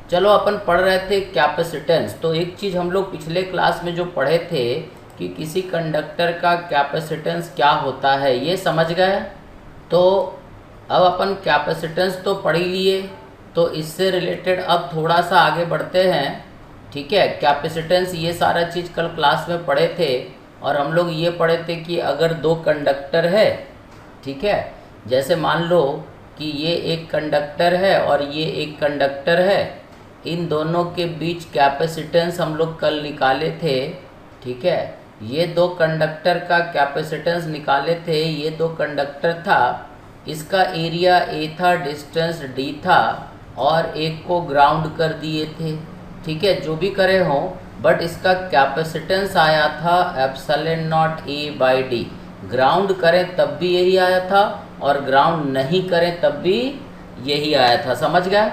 चलो अपन पढ़ रहे थे कैपेसिटेंस। तो एक चीज़ हम लोग पिछले क्लास में जो पढ़े थे कि किसी कंडक्टर का कैपेसिटेंस क्या होता है, ये समझ गए। तो अब अपन कैपेसिटेंस तो पढ़ ही लिए, तो इससे रिलेटेड अब थोड़ा सा आगे बढ़ते हैं। ठीक है, कैपेसिटेंस ये सारा चीज़ कल क्लास में पढ़े थे, और हम लोग ये पढ़े थे कि अगर दो कंडक्टर है, ठीक है, जैसे मान लो कि ये एक कंडक्टर है और ये एक कंडक्टर है, इन दोनों के बीच कैपेसिटेंस हम लोग कल निकाले थे। ठीक है, ये दो कंडक्टर का कैपेसिटेंस निकाले थे, ये दो कंडक्टर था, इसका एरिया ए था, डिस्टेंस डी था, और एक को ग्राउंड कर दिए थे। ठीक है, जो भी करे हों, बट इसका कैपेसिटेंस आया था epsilon naught A by D. Ground करें तब भी यही आया था, और ग्राउंड नहीं करें तब भी यही आया था। समझ गए?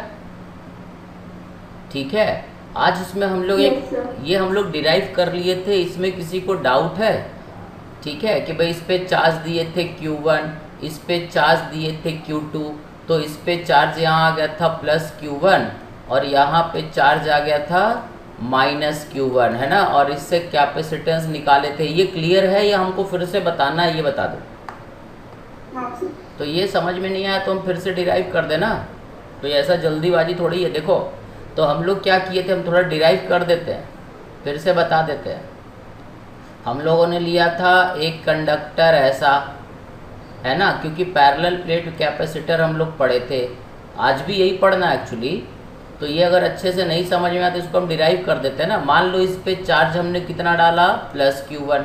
ठीक है, आज इसमें हम लोग ये हम लोग डिराइव कर लिए थे। इसमें किसी को डाउट है? ठीक है, कि भाई इस पे चार्ज दिए थे Q1, इस पे चार्ज दिए थे Q2, तो इस पे चार्ज यहाँ आ गया था प्लस Q1, और यहाँ पे चार्ज आ गया था माइनस Q1, है ना। और इससे कैपेसिटेंस निकाले थे। ये क्लियर है या हमको फिर से बताना है, ये बता दो। तो ये समझ में नहीं आया तो हम फिर से डिराइव कर देना। तो ऐसा जल्दीबाजी थोड़ी है। देखो, तो हम लोग क्या किए थे, हम थोड़ा डिराइव कर देते हैं, फिर से बता देते हैं। हम लोगों ने लिया था एक कंडक्टर ऐसा, है ना, क्योंकि पैरेलल प्लेट कैपेसिटर हम लोग पढ़े थे, आज भी यही पढ़ना है एक्चुअली। तो ये अगर अच्छे से नहीं समझ में आया तो इसको हम डिराइव कर देते हैं ना। मान लो इस पे चार्ज हमने कितना डाला, प्लस Q1,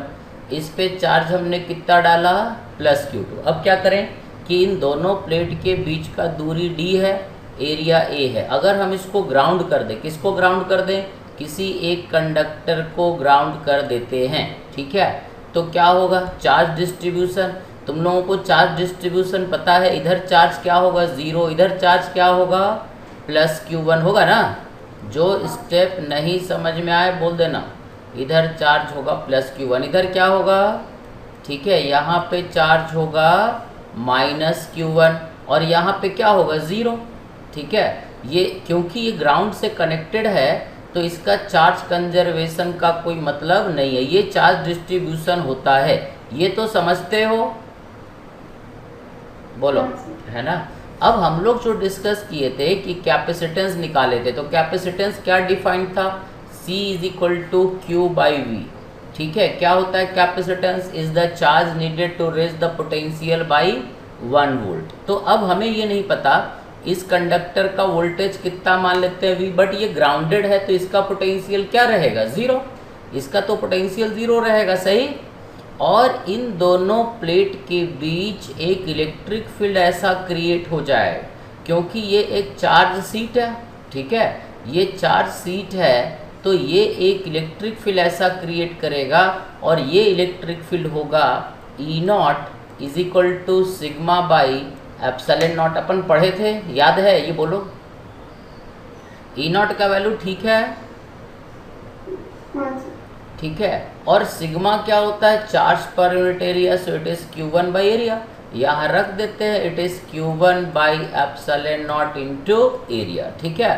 इस पे चार्ज हमने कितना डाला, प्लस Q2। अब क्या करें कि इन दोनों प्लेट के बीच का दूरी D है, एरिया A है। अगर हम इसको ग्राउंड कर दें, किसको ग्राउंड कर दें, किसी एक कंडक्टर को ग्राउंड कर देते हैं, ठीक है, तो क्या होगा, चार्ज डिस्ट्रीब्यूशन। तुम लोगों को चार्ज डिस्ट्रीब्यूशन पता है, इधर चार्ज क्या होगा, 0, इधर चार्ज क्या होगा, प्लस Q1 होगा ना। जो स्टेप नहीं समझ में आए बोल देना। इधर चार्ज होगा प्लस Q1, इधर क्या होगा, ठीक है, यहाँ पे चार्ज होगा माइनस Q1, और यहाँ पे क्या होगा, 0। ठीक है, ये क्योंकि ये ग्राउंड से कनेक्टेड है तो इसका चार्ज कंजर्वेशन का कोई मतलब नहीं है, ये चार्ज डिस्ट्रीब्यूशन होता है। ये तो समझते हो, बोलो, है ना। अब हम लोग जो डिस्कस किए थे कि कैपेसिटेंस निकाले थे, तो कैपेसिटेंस क्या डिफाइंड था, C is equal to Q by V। ठीक है, क्या होता है capacitance, is the charge needed to raise the potential by 1 volt. तो अब हमें ये नहीं पता इस कंडक्टर का वोल्टेज कितना मान लेते हैं V, बट ये ग्राउंडेड है तो इसका पोटेंशियल क्या रहेगा, 0। इसका तो पोटेंशियल 0 रहेगा, सही। और इन दोनों प्लेट के बीच एक इलेक्ट्रिक फील्ड ऐसा क्रिएट हो जाए, क्योंकि ये एक चार्ज सीट है, ठीक है, ये चार्ज सीट है, तो ये एक इलेक्ट्रिक फील्ड ऐसा क्रिएट करेगा, और ये इलेक्ट्रिक फील्ड होगा E0 is equal to sigma by epsilon naught. अपन पढ़े थे, याद है, ये बोलो। E0 का वैल्यू ठीक है, ठीक है, और सिग्मा क्या होता है, charge per unit area, so it is Q1 by area. यहाँ रख देते हैं, it is Q1 by epsilon naught into area. ठीक है,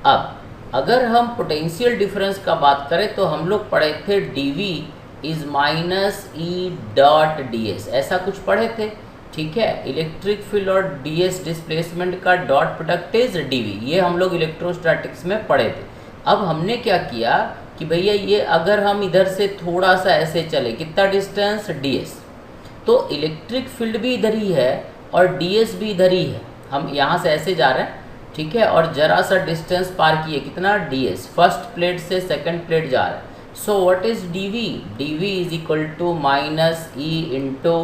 अब अगर हम पोटेंशियल डिफरेंस का बात करें तो हम लोग पढ़े थे dV is minus E dot ds, ऐसा कुछ पढ़े थे। ठीक है, इलेक्ट्रिक फील्ड और ds डिस्प्लेसमेंट का डॉट प्रोडक्ट इज dV, ये हम लोग इलेक्ट्रोस्टैटिक्स में पढ़े थे। अब हमने क्या किया कि भैया ये अगर हम इधर से थोड़ा सा ऐसे चले, कितना डिस्टेंस, ds, तो इलेक्ट्रिक फील्ड भी इधर ही है और ds भी इधर ही है। हम यहाँ से ऐसे जा रहे हैं, ठीक है, और जरा सा डिस्टेंस पार किए, कितना, ds, फर्स्ट प्लेट से सेकंड प्लेट जा रहा है। So what is dv, dv is equal to minus E into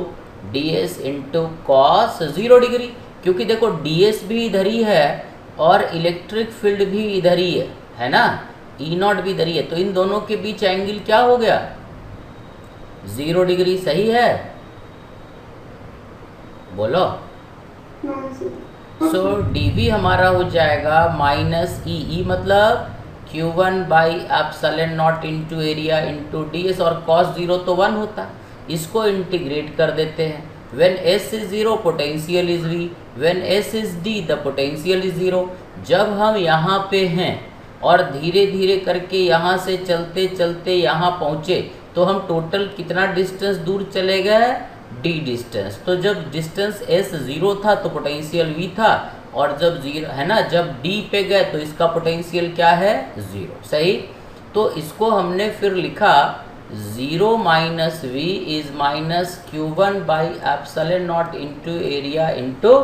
ds into cos 0 degree, क्योंकि देखो ds भी इधर ही है और इलेक्ट्रिक फील्ड भी इधर ही है ना, E0 भी इधर ही है, तो इन दोनों के बीच एंगल क्या हो गया, 0 डिग्री, सही है, बोलो। सो dV हमारा हो जाएगा माइनस E मतलब Q1 by epsilon naught into area into ds, और cos 0 तो 1 होता, इसको इंटीग्रेट कर देते हैं। When S is 0 potential is V, when S is D the potential is 0। जब हम यहाँ पे हैं और धीरे धीरे करके यहाँ से चलते चलते यहाँ पहुँचे, तो हम टोटल कितना डिस्टेंस दूर चले गए, d डिस्टेंस। तो जब डिस्टेंस s 0 था तो पोटेंशियल v था, और जब 0 है ना, जब d पे गए तो इसका पोटेंशियल क्या है, 0। सही। तो इसको हमने फिर लिखा 0 minus V is minus Q1 by epsilon naught into area into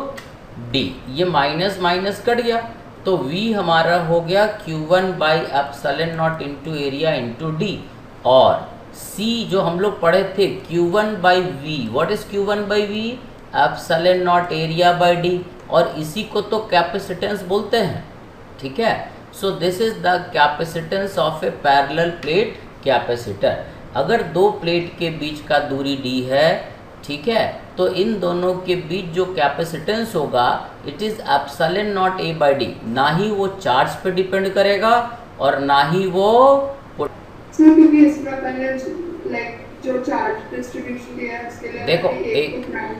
D. ये माइनस माइनस कट गया तो v हमारा हो गया Q1 by epsilon naught into area into D, और c जो हम लोग पढ़े थे Q1 by V, what is Q1 by V, epsilon naught area by D, और इसी को तो कैपेसिटेंस बोलते हैं। ठीक है। So this is the capacitance of A parallel plate capacitor. अगर दो प्लेट के बीच का दूरी d है, ठीक है, तो इन दोनों के बीच जो कैपेसिटेंस होगा it is epsilon naught a by D. ना ही वो चार्ज पे डिपेंड करेगा और ना ही वो क्योंकि इसका पहले लाइक जो चार्ज डिस्ट्रीब्यूशन दिया है उसके लिए देखो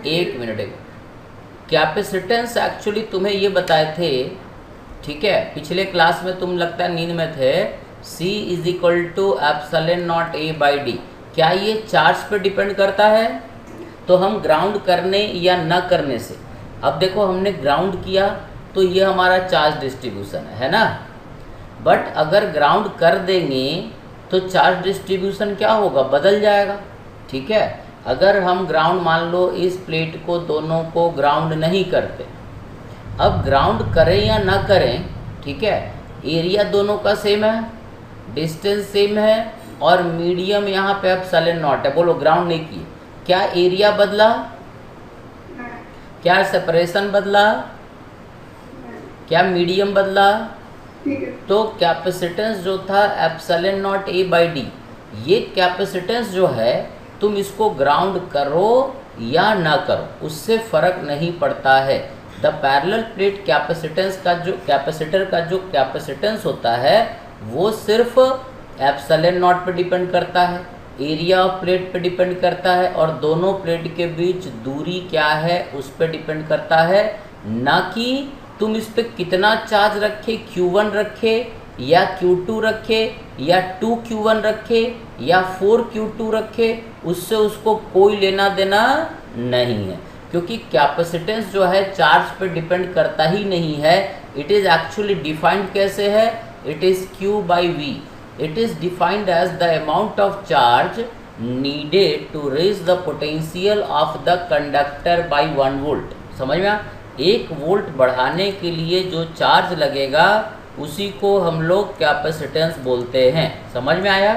एक मिनट, कैपेसिटेंस एक्चुअली तुम्हें ये बताए थे, ठीक है, पिछले क्लास में तुम लगता है नींद में थे, C is equal to epsilon naught a by D. क्या ये चार्ज पे डिपेंड करता है? तो हम ग्राउंड करने या न करने से, अब देखो हमने ग्राउंड किया तो ये हमारा चार्ज डिस्ट्रीब्यूशन है ना, बट अगर ग्राउंड कर देंगे तो चार्ज डिस्ट्रीब्यूशन क्या होगा, बदल जाएगा। ठीक है। अगर हम ग्राउंड मान लो इस प्लेट को दोनों को ग्राउंड नहीं करते, अब ग्राउंड करें या ना करें, ठीक है, एरिया दोनों का सेम है, डिस्टेंस सेम है, और मीडियम यहाँ पे एप्सिलॉन नॉट है। बोलो ग्राउंड नहीं किए, क्या एरिया बदला, क्या सेपरेशन बदला, क्या मीडियम बदला? तो कैपेसिटेंस जो था epsilon naught a by D, ये कैपेसिटेंस जो है तुम इसको ग्राउंड करो या ना करो उससे फ़र्क नहीं पड़ता है। द पैरेलल प्लेट कैपेसिटेंस का जो कैपेसिटर का जो कैपेसिटेंस होता है वो सिर्फ एप्सिलॉन नॉट पे डिपेंड करता है, एरिया ऑफ प्लेट पे डिपेंड करता है, और दोनों प्लेट के बीच दूरी क्या है उस पर डिपेंड करता है, ना कि तुम इस पर कितना चार्ज रखे, Q1 रखे या Q2 रखे या 2Q1 रखे या 4Q2 रखे, उससे उसको कोई लेना देना नहीं है, क्योंकि कैपेसिटेंस जो है चार्ज पे डिपेंड करता ही नहीं है। इट इज़ एक्चुअली डिफाइंड कैसे है, it is Q by V, it is defined as the amount of charge needed to raise the potential of the conductor by 1 volt. समझ में आ? 1 वोल्ट बढ़ाने के लिए जो चार्ज लगेगा उसी को हम लोग कैपेसिटेंस बोलते हैं। समझ में आया?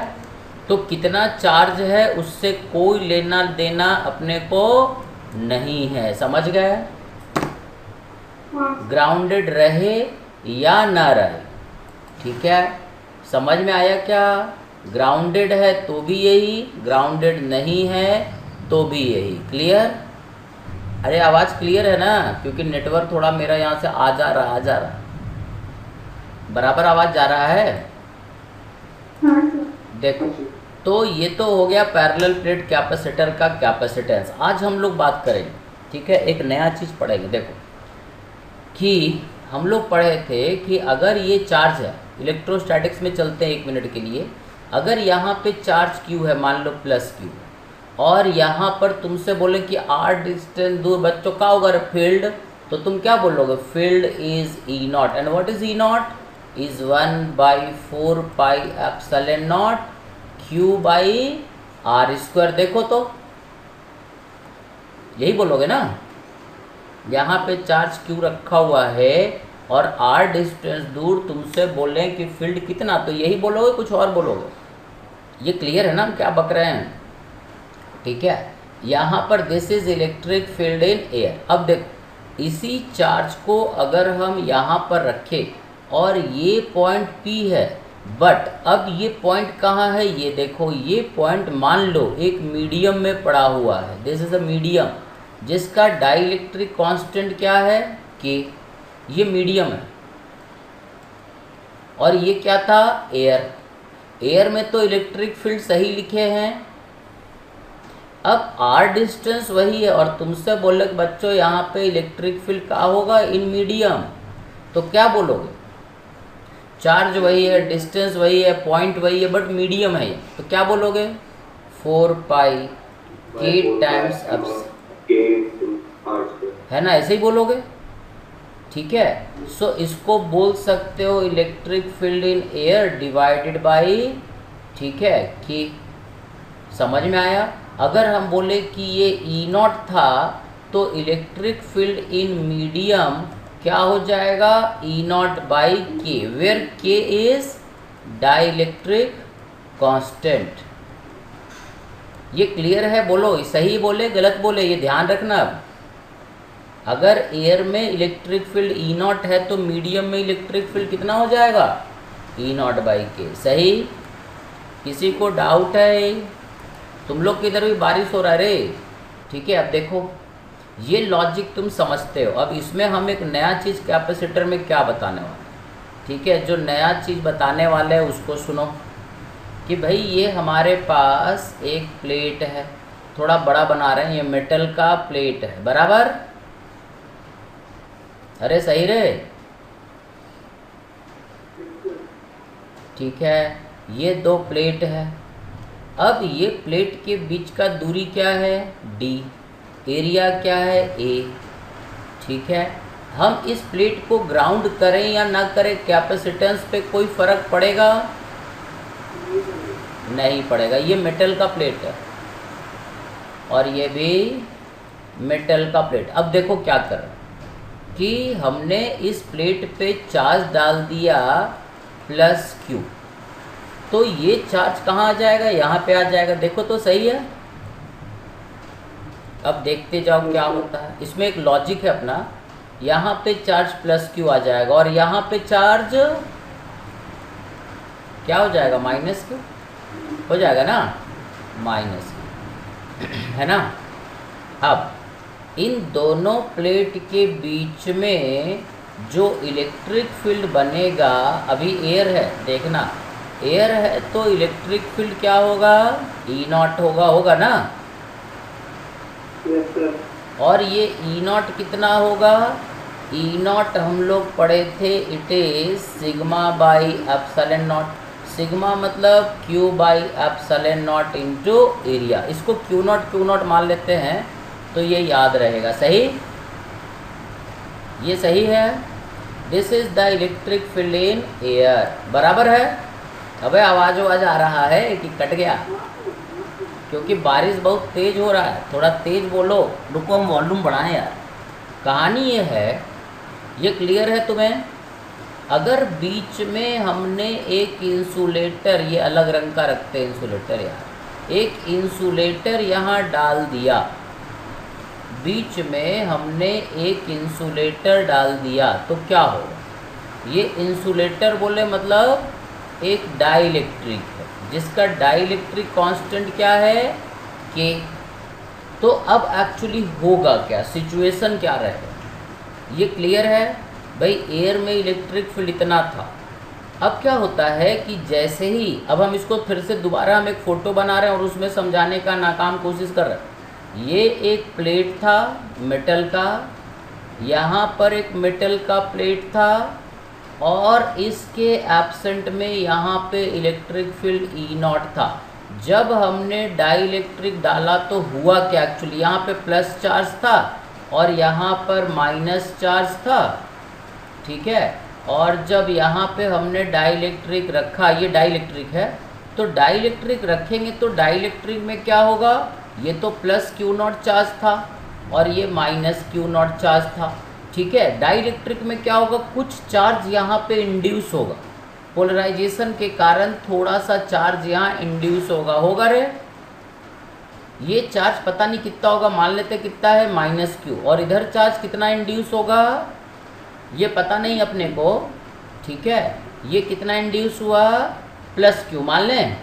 तो कितना चार्ज है उससे कोई लेना देना अपने को नहीं है। समझ गए? ग्राउंडेड रहे या ना रहे, ठीक है, समझ में आया क्या? ग्राउंडेड है तो भी यही, ग्राउंडेड नहीं है तो भी यही। क्लियर? अरे आवाज़ क्लियर है ना? क्योंकि नेटवर्क थोड़ा मेरा यहाँ से आ जा रहा बराबर आवाज़ जा रहा है। देखो, तो ये तो हो गया पैरेलल प्लेट कैपेसिटर का कैपेसिटेंस। आज हम लोग बात करेंगे, ठीक है, एक नया चीज़ पढ़ेंगे। देखो कि हम लोग पढ़े थे कि अगर ये चार्ज है, इलेक्ट्रोस्टैटिक्स में चलते हैं 1 मिनट के लिए, अगर यहाँ पे चार्ज Q है, मान लो प्लस Q, और यहाँ पर तुमसे बोले कि r डिस्टेंस दूर, बच्चों का होगा फील्ड, तो तुम क्या बोलोगे? Field is E not, and what is E naught? Is 1/4 pi epsilon not Q by R square. देखो तो यही बोलोगे ना, यहाँ पे चार्ज Q रखा हुआ है और R डिस्टेंस दूर तुमसे बोले कि फील्ड कितना, तो यही बोलोगे, कुछ और बोलोगे? ये क्लियर है ना हम क्या बक रहे हैं? ठीक है। यहाँ पर this is electric field in air. अब देखो, इसी चार्ज को अगर हम यहाँ पर रखें और ये पॉइंट P है, बट अब ये पॉइंट कहाँ है? ये देखो, ये पॉइंट मान लो एक मीडियम में पड़ा हुआ है, दिस इज अ मीडियम, जिसका डाइलेक्ट्रिक कांस्टेंट क्या है? K। ये मीडियम है, और ये क्या था? एयर। एयर में तो इलेक्ट्रिक फील्ड सही लिखे हैं। अब R डिस्टेंस वही है, और तुमसे बोले कि बच्चों यहाँ पे इलेक्ट्रिक फील्ड क्या होगा? In medium. तो क्या बोलोगे? चार्ज वही है, डिस्टेंस वही है, पॉइंट वही है, बट मीडियम है ये, तो क्या बोलोगे? 4 पाई के टाइम्स है ना, ऐसे ही बोलोगे। ठीक है, सो इसको बोल सकते हो electric field in air divided by, ठीक है, कि समझ में आया? अगर हम बोले कि ये ई नॉट था तो इलेक्ट्रिक फील्ड इन मीडियम क्या हो जाएगा? ई नॉट बाई के, वेयर के इज डाइलेक्ट्रिक कांस्टेंट। ये क्लियर है? बोलो, सही बोले गलत बोले, ये ध्यान रखना। अब अगर एयर में इलेक्ट्रिक फील्ड ई नॉट है तो मीडियम में इलेक्ट्रिक फील्ड कितना हो जाएगा? ई नॉट बाई के। सही? किसी को डाउट है? तुम लोग के इधर भी बारिश हो रहा है रे। ठीक है, अब देखो ये लॉजिक तुम समझते हो। अब इसमें हम एक नया चीज़ कैपेसिटर में क्या बताने वाले, ठीक है, जो नया चीज़ बताने वाले हैं उसको सुनो। कि भाई ये हमारे पास एक प्लेट है, थोड़ा बड़ा बना रहे हैं, ये मेटल का प्लेट है, बराबर? अरे सही रे? ठीक है, ये दो प्लेट है। अब ये प्लेट के बीच का दूरी क्या है? d, एरिया क्या है? a। ठीक है, हम इस प्लेट को ग्राउंड करें या ना करें, कैपेसिटेंस पे कोई फर्क पड़ेगा? नहीं पड़ेगा। ये मेटल का प्लेट है और ये भी मेटल का प्लेट। अब देखो क्या करें कि हमने इस प्लेट पे चार्ज डाल दिया प्लस q, तो ये चार्ज कहाँ आ जाएगा? यहाँ पे आ जाएगा। देखो तो सही है? अब देखते जाओ क्या होता है। इसमें एक लॉजिक है अपना, यहाँ पे चार्ज प्लस q आ जाएगा और यहाँ पे चार्ज क्या हो जाएगा? माइनस q हो जाएगा ना, माइनस q, है ना। अब इन दोनों प्लेट के बीच में जो इलेक्ट्रिक फील्ड बनेगा, अभी एयर है, देखना एयर है तो इलेक्ट्रिक फील्ड क्या होगा? ई नॉट होगा ना। Yes, sir. और ये ई नॉट कितना होगा? ई नॉट हम लोग पढ़े थे, it is sigma by epsilon naught. सिग्मा मतलब Q by epsilon naught into area. इसको क्यू नॉट मान लेते हैं तो ये याद रहेगा। सही? ये सही है। This is the electric field in air, बराबर है? अबे आवाज़ आ रहा है कि कट गया? क्योंकि बारिश बहुत तेज़ हो रहा है, थोड़ा तेज़ बोलो। रुको हम वॉल्यूम बढ़ाएं यार। कहानी ये है, ये क्लियर है तुम्हें? अगर बीच में हमने एक इंसुलेटर, ये अलग रंग का रखते हैं इंसुलेटर यार, एक इंसुलेटर यहाँ डाल दिया, बीच में हमने एक इंसुलेटर डाल दिया तो क्या होगा? ये इंसुलेटर बोले मतलब एक डाइलेक्ट्रिक है, जिसका डाइलेक्ट्रिक कांस्टेंट क्या है? के। तो अब एक्चुअली होगा क्या, सिचुएशन क्या रहेगा, ये क्लियर है? भाई एयर में इलेक्ट्रिक फील्ड इतना था। अब क्या होता है कि जैसे ही, अब हम इसको फिर से दोबारा हम एक फ़ोटो बना रहे हैं और उसमें समझाने का नाकाम कोशिश कर रहे हैं। ये एक प्लेट था मेटल का, यहाँ पर एक मेटल का प्लेट था और इसके एब्सेंट में यहाँ पे इलेक्ट्रिक फील्ड ई नॉट था। जब हमने डाइलेक्ट्रिक डाला तो हुआ क्या? एक्चुअली यहाँ पे प्लस चार्ज था और यहाँ पर माइनस चार्ज था, ठीक है। और जब यहाँ पे हमने डाइलेक्ट्रिक रखा, ये डाइलेक्ट्रिक है, तो डाइलेक्ट्रिक रखेंगे तो डाइलेक्ट्रिक में क्या होगा? ये तो प्लस क्यू नॉट चार्ज था और ये माइनस क्यू नॉट चार्ज था, ठीक है। डाइलेक्ट्रिक में क्या होगा? कुछ चार्ज यहाँ पे इंड्यूस होगा, पोलराइजेशन के कारण थोड़ा सा चार्ज यहाँ इंड्यूस होगा रे। ये चार्ज पता नहीं कितना होगा, मान लेते कितना है? Minus Q. और इधर चार्ज कितना इंड्यूस होगा ये पता नहीं अपने को, ठीक है। ये कितना इंड्यूस हुआ? प्लस क्यू मान लें,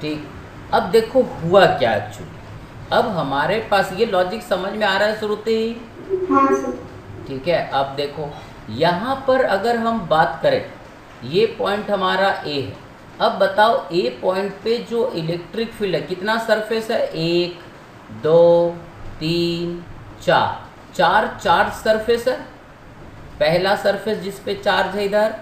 ठीक। अब देखो हुआ क्या एक्चुअली। अब हमारे पास ये लॉजिक समझ में आ रहा है शुरू से ही? हाँ सर। ठीक है, अब देखो यहाँ पर अगर हम बात करें, ये पॉइंट हमारा ए है। अब बताओ ए पॉइंट पे जो इलेक्ट्रिक फील्ड है, कितना सरफेस है? 1 2 3 4 चार्ज सरफेस है, पहला सरफेस जिस पे चार्ज है इधर,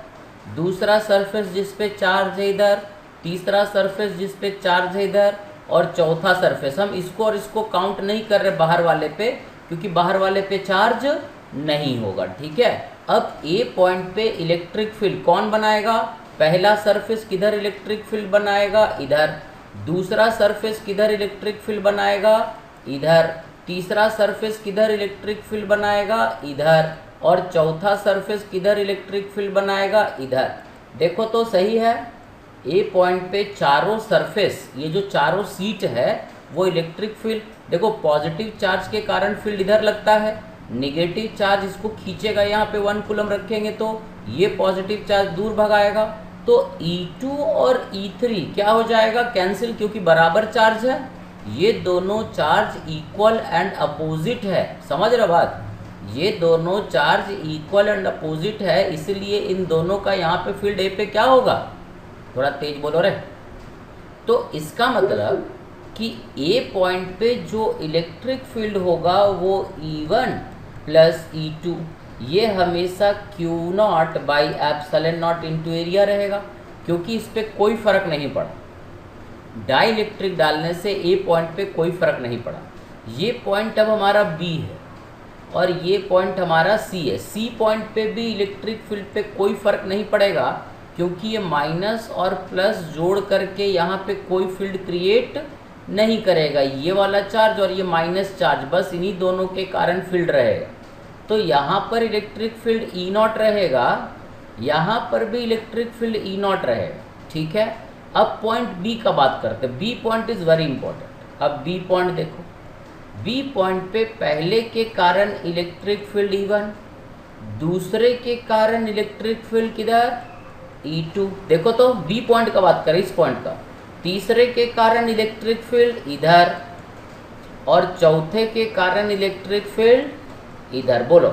दूसरा सरफेस जिस पे चार्ज है इधर, तीसरा सरफेस जिस पे चार्ज है इधर, और चौथा सरफेस। हम इसको और इसको काउंट नहीं कर रहे बाहर वाले पे, क्योंकि बाहर वाले पे चार्ज नहीं होगा, ठीक है। अब ए पॉइंट पे इलेक्ट्रिक फील्ड कौन बनाएगा? पहला सरफेस किधर इलेक्ट्रिक फील्ड बनाएगा? इधर। दूसरा सरफेस किधर इलेक्ट्रिक फील्ड बनाएगा? इधर। तीसरा सरफेस किधर इलेक्ट्रिक फील्ड बनाएगा? इधर। और चौथा सरफेस किधर इलेक्ट्रिक फील्ड बनाएगा? इधर। देखो तो सही है, ए पॉइंट पे चारों सरफेस, ये जो चारों सीट है वो इलेक्ट्रिक फील्ड, देखो पॉजिटिव चार्ज के कारण फील्ड इधर लगता है, नेगेटिव चार्ज इसको खींचेगा, यहाँ पे 1 कूलम रखेंगे तो ये पॉजिटिव चार्ज दूर भगाएगा, तो E2 और E3 क्या हो जाएगा? कैंसिल, क्योंकि बराबर चार्ज है। ये दोनों चार्ज इक्वल एंड अपोजिट है, समझ रहे बात? ये दोनों चार्ज इक्वल एंड अपोजिट है, इसलिए इन दोनों का यहाँ पे फील्ड ए पे क्या होगा? थोड़ा तेज बोलो रे। तो इसका मतलब कि ए पॉइंट पे जो इलेक्ट्रिक फील्ड होगा वो E1 प्लस E2, ये हमेशा Q0 by epsilon naught into area रहेगा, क्योंकि इस पर कोई फ़र्क नहीं पड़ा। डाई इलेक्ट्रिक डालने से ए पॉइंट पे कोई फ़र्क नहीं पड़ा। ये पॉइंट अब हमारा B है और ये पॉइंट हमारा C है। C पॉइंट पे भी इलेक्ट्रिक फील्ड पे कोई फ़र्क नहीं पड़ेगा, क्योंकि ये माइनस और प्लस जोड़ करके यहाँ पे कोई फील्ड क्रिएट नहीं करेगा। ये वाला चार्ज और ये माइनस चार्ज, बस इन्हीं दोनों के कारण फील्ड रहेगा। तो यहाँ पर इलेक्ट्रिक फील्ड E0 रहेगा, यहाँ पर भी इलेक्ट्रिक फील्ड E0 रहेगा, ठीक है। अब पॉइंट B का बात करते हैं। B point is very important. अब B पॉइंट देखो, B पॉइंट पे पहले के कारण इलेक्ट्रिक फील्ड E1, दूसरे के कारण इलेक्ट्रिक फील्ड किधर? E2। देखो तो B पॉइंट का बात करें, इस पॉइंट का, तीसरे के कारण इलेक्ट्रिक फील्ड इधर और चौथे के कारण इलेक्ट्रिक फील्ड इधर। बोलो,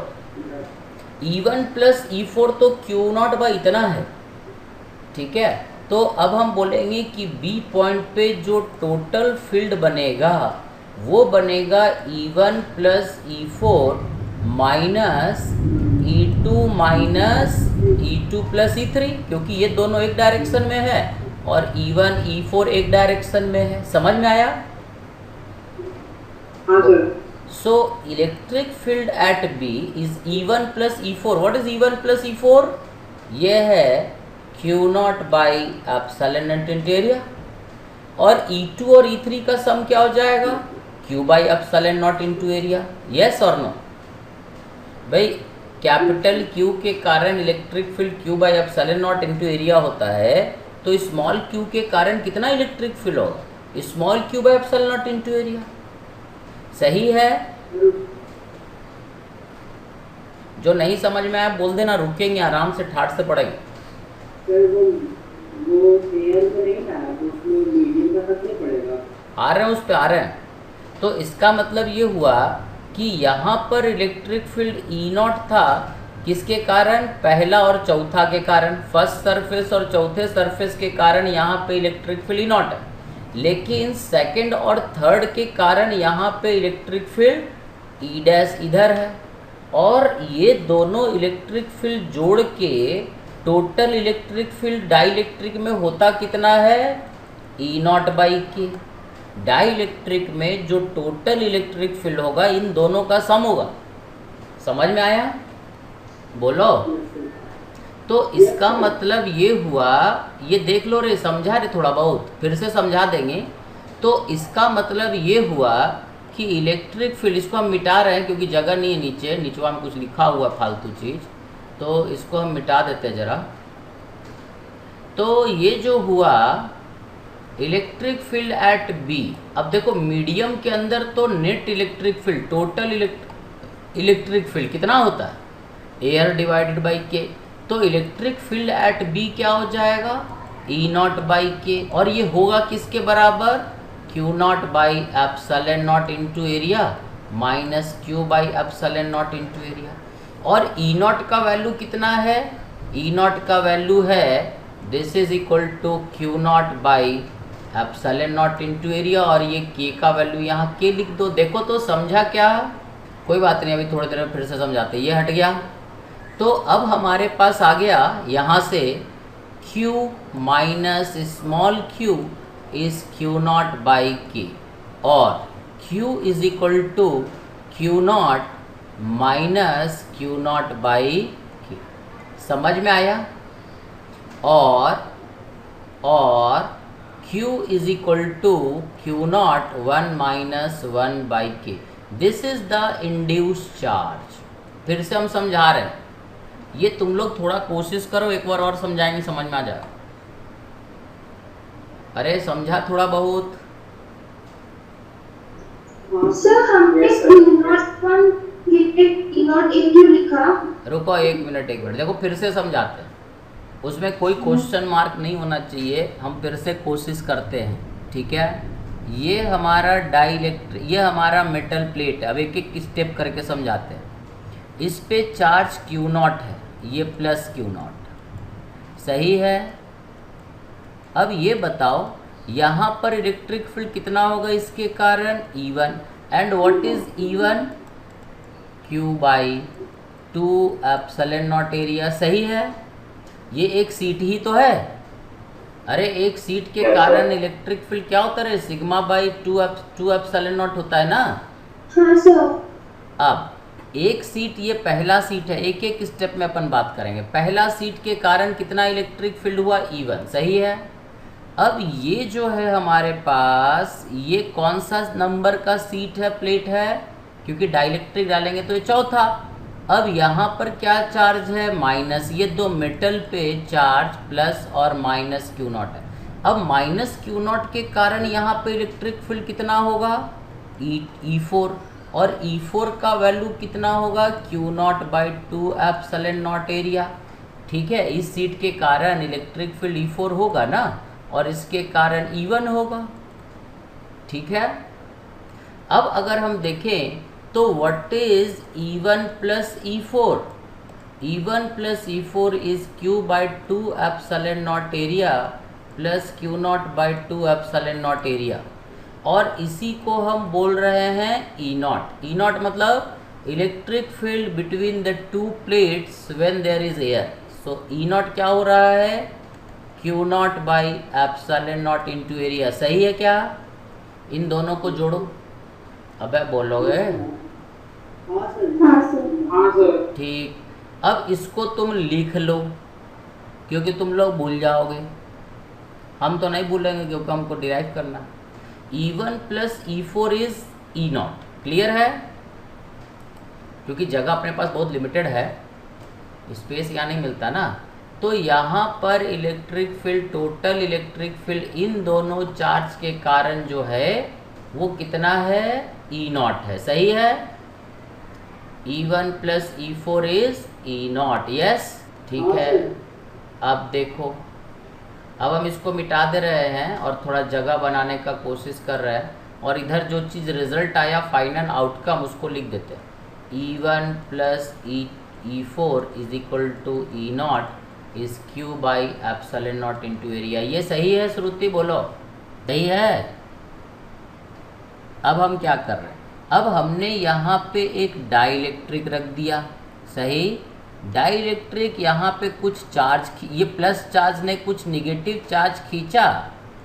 E1 प्लस E4 तो Q0 बाई इतना है, ठीक है। तो अब हम बोलेंगे कि B पॉइंट पे जो टोटल फील्ड बनेगा वो बनेगा E1 plus E4 minus E2 minus E2 plus E3, क्योंकि ये दोनों एक डायरेक्शन में है और E1 E4 एक डायरेक्शन में है। समझ में आया? हाँ sir. So electric field at B is E1 plus E4. What is E1 plus E4? ये है Q0 by epsilon naught into area, और E2 और E3 का सम क्या हो जाएगा? Q by epsilon naught into area. Yes और नो? भाई कैपिटल Q के कारण electric field Q by epsilon naught into area होता है, तो स्मॉल q के कारण कितना इलेक्ट्रिक फील्ड होगा? Small q by epsilon naught into area. सही है? जो नहीं समझ में आया बोल देना, रुकेंगे आराम से, ठाट से पढ़ेंगे। आ रहे हैं उस पे, आ रहे हैं। तो इसका मतलब ये हुआ कि यहाँ पर इलेक्ट्रिक फील्ड E0 था, किसके कारण? पहला और चौथा के कारण, फर्स्ट सरफेस और चौथे सरफेस के कारण यहाँ पे इलेक्ट्रिक फील्ड E0 है। लेकिन सेकंड और थर्ड के कारण यहाँ पे इलेक्ट्रिक फील्ड E डैश इधर है, और ये दोनों इलेक्ट्रिक फील्ड जोड़ के total electric field dielectric में होता कितना है? E0 बाई के। डाई इलेक्ट्रिक में जो टोटल इलेक्ट्रिक फील्ड होगा इन दोनों का सम होगा। समझ में आया? बोलो। तो इसका मतलब ये हुआ, ये देख लो रे, समझा रे, थोड़ा बहुत फिर से समझा देंगे। तो इसका मतलब ये हुआ कि इलेक्ट्रिक फील्ड, इसको हम मिटा रहे हैं क्योंकि जगह नहीं है नीचे, नीचवा में कुछ लिखा हुआ फालतू चीज़, तो इसको हम मिटा देते हैं ज़रा। तो ये जो हुआ इलेक्ट्रिक फील्ड एट बी, अब देखो मीडियम के अंदर तो net electric field, total electric field कितना होता है? एयर डिवाइडेड बाई के। तो इलेक्ट्रिक फील्ड एट बी क्या हो जाएगा? E0 बाई के, और ये होगा किसके बराबर? Q0 by epsilon naught into area minus Q by epsilon naught into area. और E0 का वैल्यू कितना है? E0 का वैल्यू है, this is equal to Q0 by epsilon naught into area, और ये K का वैल्यू यहाँ K लिख दो। देखो तो समझा क्या? कोई बात नहीं, अभी थोड़ी देर में फिर से समझाते। ये हट गया। तो अब हमारे पास आ गया यहाँ से Q minus small q is Q naught by K, और Q is equal to Q naught minus Q naught by K. समझ में आया? और Q is equal to Q naught 1 minus 1 by K. This is the induce charge. फिर से हम समझा रहे हैं, ये तुम लोग थोड़ा कोशिश करो, एक बार और समझाएंगे, समझ में आ जाए। अरे समझा थोड़ा बहुत? सर हमने लिखा। रुको एक मिनट देखो फिर से समझाते हैं, उसमें कोई क्वेश्चन मार्क नहीं होना चाहिए, हम फिर से कोशिश करते हैं, ठीक है। ये हमारा डाइलेक्ट्रिक, ये हमारा मेटल प्लेट है। अब एक एक स्टेप करके समझाते हैं। इस पे चार्ज Q नॉट है, ये प्लस Q नॉट, सही है। अब ये बताओ यहाँ पर इलेक्ट्रिक फील्ड कितना होगा इसके कारण? E1। And what is E1? Q by 2 epsilon naught area, सही है। ये एक सीट ही तो है। अरे एक सीट के कारण इलेक्ट्रिक फील्ड क्या होता है? सिग्मा बाई 2 एप्सिलॉन नॉट होता है ना। हाँ सर। अब एक सीट, ये पहला सीट है, एक एक स्टेप में अपन बात करेंगे। पहला सीट के कारण कितना इलेक्ट्रिक फील्ड हुआ? E1, सही है। अब ये जो है हमारे पास, ये कौन सा नंबर का सीट है, प्लेट है? क्योंकि डाइलेक्ट्रिक डालेंगे तो ये चौथा। अब यहाँ पर क्या चार्ज है? माइनस। ये दो मेटल पे चार्ज प्लस और माइनस Q नॉट है। अब माइनस Q नॉट के कारण यहाँ पे इलेक्ट्रिक फील्ड कितना होगा? E4। और E4 का वैल्यू कितना होगा? Q naught by 2 epsilon naught area, ठीक है। इस सीट के कारण इलेक्ट्रिक फील्ड E4 होगा ना, और इसके कारण E1 होगा, ठीक है। अब अगर हम देखें तो what is E1 plus E4? E1 plus E4 is Q by 2 epsilon naught area plus Q naught by 2 epsilon naught area, और इसी को हम बोल रहे हैं E नॉट। E नॉट मतलब electric field between the two plates when there is air. So E naught क्या हो रहा है? Q naught by epsilon naught into area, सही है क्या? इन दोनों को जोड़ो। अबे बोलोगे? हाँ सर। ठीक। अब इसको तुम लिख लो, क्योंकि तुम लोग भूल जाओगे। हम तो नहीं भूलेंगे क्योंकि हमको डिराइव करना। E1 plus E4 is E not, clear है? क्योंकि जगह अपने पास बहुत लिमिटेड है, स्पेस यहाँ नहीं मिलता ना। तो यहाँ पर electric field, total electric field इन दोनों चार्ज के कारण जो है वो कितना है? E नॉट है, सही है। E1 plus E4 is E not, yes, ठीक है। अब देखो, अब हम इसको मिटा दे रहे हैं और थोड़ा जगह बनाने का कोशिश कर रहे हैं, और इधर जो चीज़ रिजल्ट आया, फाइनल आउटकम, उसको लिख देते हैं। E1 plus E4 is equal to E naught is Q by epsilon naught into area. ये सही है श्रुति? बोलो सही है। अब हम क्या कर रहे हैं? अब हमने यहाँ पे एक डाइलेक्ट्रिक रख दिया, सही। डाइलेक्ट्रिक यहाँ पे कुछ चार्ज, ये प्लस चार्ज ने कुछ निगेटिव चार्ज खींचा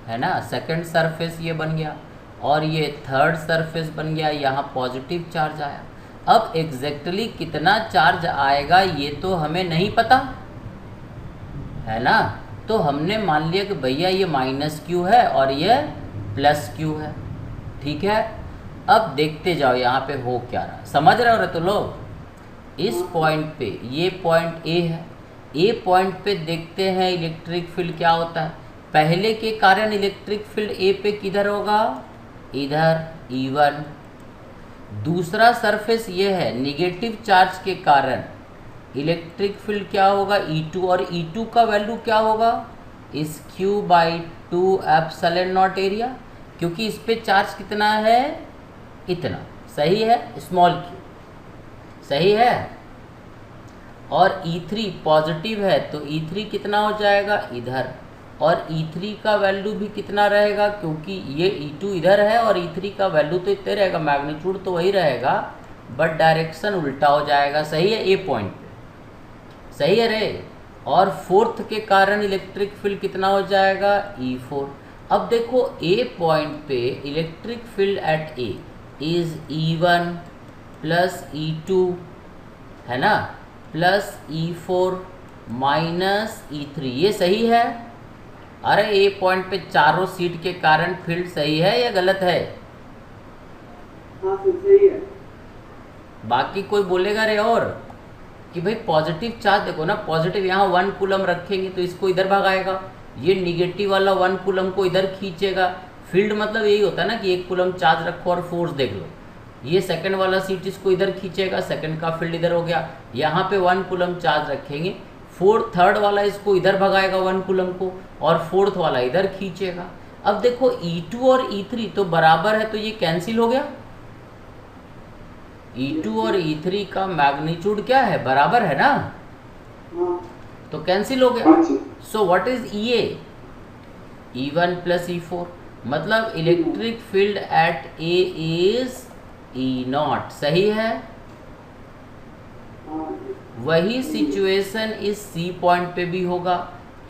है ना, सेकंड सरफेस ये बन गया, और ये थर्ड सरफेस बन गया, यहाँ पॉजिटिव चार्ज आया। अब एग्जैक्टली कितना चार्ज आएगा ये तो हमें नहीं पता है ना। तो हमने मान लिया कि भैया ये माइनस Q है और ये प्लस Q है, ठीक है। अब देखते जाओ यहाँ पे हो क्या रहा, समझ रहे हो तो लोग? इस पॉइंट पे, ये पॉइंट A है, A पॉइंट पे देखते हैं इलेक्ट्रिक फील्ड क्या होता है। पहले के कारण इलेक्ट्रिक फील्ड A पे किधर होगा? इधर, E1। दूसरा सरफेस ये है, निगेटिव चार्ज के कारण इलेक्ट्रिक फील्ड क्या होगा? E2, और E2 का वैल्यू क्या होगा? इस Q by 2 epsilon naught area, क्योंकि इस पे चार्ज कितना है? इतना, सही है, स्मॉल q, सही है। और E3 पॉजिटिव है तो E3 कितना हो जाएगा? इधर, और E3 का वैल्यू भी कितना रहेगा? क्योंकि ये E2 इधर है और E3 का वैल्यू तो इतना रहेगा, मैग्नीट्यूड तो वही रहेगा, बट डायरेक्शन उल्टा हो जाएगा, सही है। ए पॉइंट पे सही है रे। और फोर्थ के कारण इलेक्ट्रिक फील्ड कितना हो जाएगा, E4। अब देखो ए पॉइंट पे electric field at A is E1 plus E2 है ना, प्लस E4 माइनस E3, ये सही है। अरे ए पॉइंट पे चारों सीट के कारण फील्ड सही है या गलत है? हाँ सही है। बाकी कोई बोलेगा रे और कि भाई पॉजिटिव चार्ज देखो ना, पॉजिटिव यहाँ 1 कूलम रखेंगे तो इसको इधर भगाएगा, ये निगेटिव वाला 1 कूलम को इधर खींचेगा। फील्ड मतलब यही होता है ना कि 1 कूलम चार्ज रखो और फोर्स देख लो, ये सेकंड वाला सीट इसको इधर खींचेगा, सेकंड का फील्ड इधर हो गया। यहाँ पे 1 कूलम चार्ज रखेंगे, थर्ड वाला इसको इधर भगाएगा 1 कूलम को, और फोर्थ वाला इधर खींचेगा। अब देखो E2 और E3 तो बराबर है, तो ये कैंसिल हो गया। E2 और E3 का मैग्नीट्यूड क्या है, बराबर है ना, तो कैंसिल हो गया। सो what is EA, E1 plus E4, मतलब electric field at A is E0, सही है। वही सिचुएशन इस C पॉइंट पे भी होगा,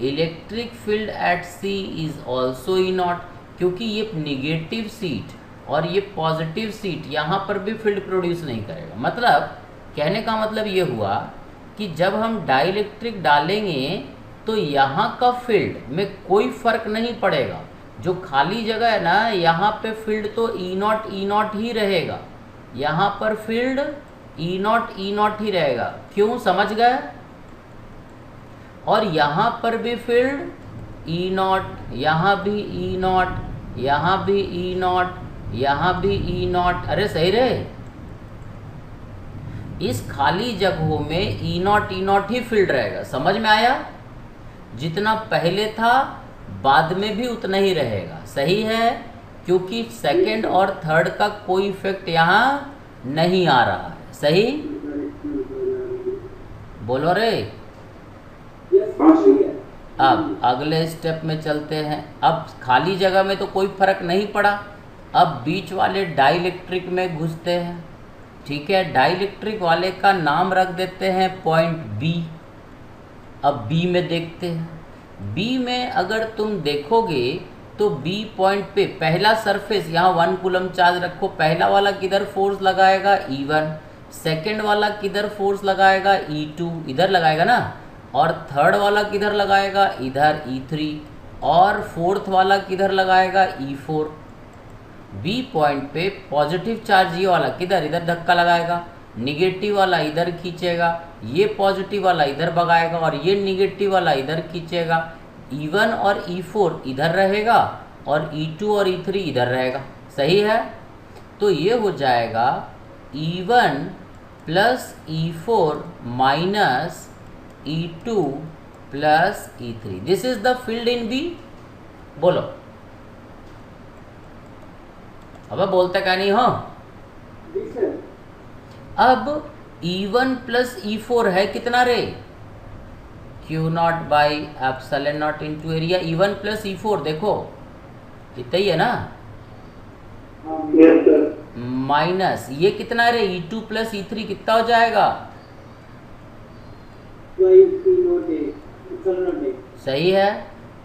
electric field at C is also E0, क्योंकि ये निगेटिव सीट और ये पॉजिटिव सीट यहाँ पर भी फील्ड प्रोड्यूस नहीं करेगा। मतलब कहने का मतलब ये हुआ कि जब हम डाइलेक्ट्रिक डालेंगे तो यहाँ का फील्ड में कोई फर्क नहीं पड़ेगा, जो खाली जगह है ना यहाँ पे फील्ड तो E0 ही रहेगा, यहाँ पर फील्ड E0 ही रहेगा। क्यों, समझ गए? और यहाँ पर भी फील्ड E0, यहाँ भी E0, यहाँ भी E0, यहाँ भी E0, अरे सही रहे। इस खाली जगहों में E0 ही फील्ड रहेगा, समझ में आया? जितना पहले था बाद में भी उतना ही रहेगा, सही है, क्योंकि सेकंड और थर्ड का कोई इफेक्ट यहाँ नहीं आ रहा है, सही? बोलो रे। अब अगले स्टेप में चलते हैं। अब खाली जगह में तो कोई फर्क नहीं पड़ा, अब बीच वाले डाइलेक्ट्रिक में घुसते हैं। ठीक है, डाइलेक्ट्रिक वाले का नाम रख देते हैं पॉइंट B। अब B में देखते हैं। B में अगर तुम देखोगे तो B पॉइंट पे पहला सरफेस, यहाँ 1 कूलम चार्ज रखो, पहला वाला किधर फोर्स लगाएगा, E1, सेकेंड वाला किधर फोर्स लगाएगा, E2, इधर लगाएगा ना, और थर्ड वाला किधर लगाएगा, इधर E3, और फोर्थ वाला किधर लगाएगा, E4। B पॉइंट पे पॉजिटिव चार्ज ये वाला किधर, इधर धक्का लगाएगा, निगेटिव वाला इधर खींचेगा, ये पॉजिटिव वाला इधर भगाएगा, और ये निगेटिव वाला इधर खींचेगा। E1 और E4 इधर रहेगा और E2 और E3 इधर रहेगा, सही है। तो ये हो जाएगा E1 plus E4 minus E2 plus E3। This is the field in B। बोलो, अब बोलते क्या नहीं हो। अब E1 प्लस E4 है कितना रे, Q0 by epsilon naught into area. E1 plus E4 देखो कितना ही है ना, माइनस ये कितना रे, E2 प्लस E3 कितना हो जाएगा, सही है।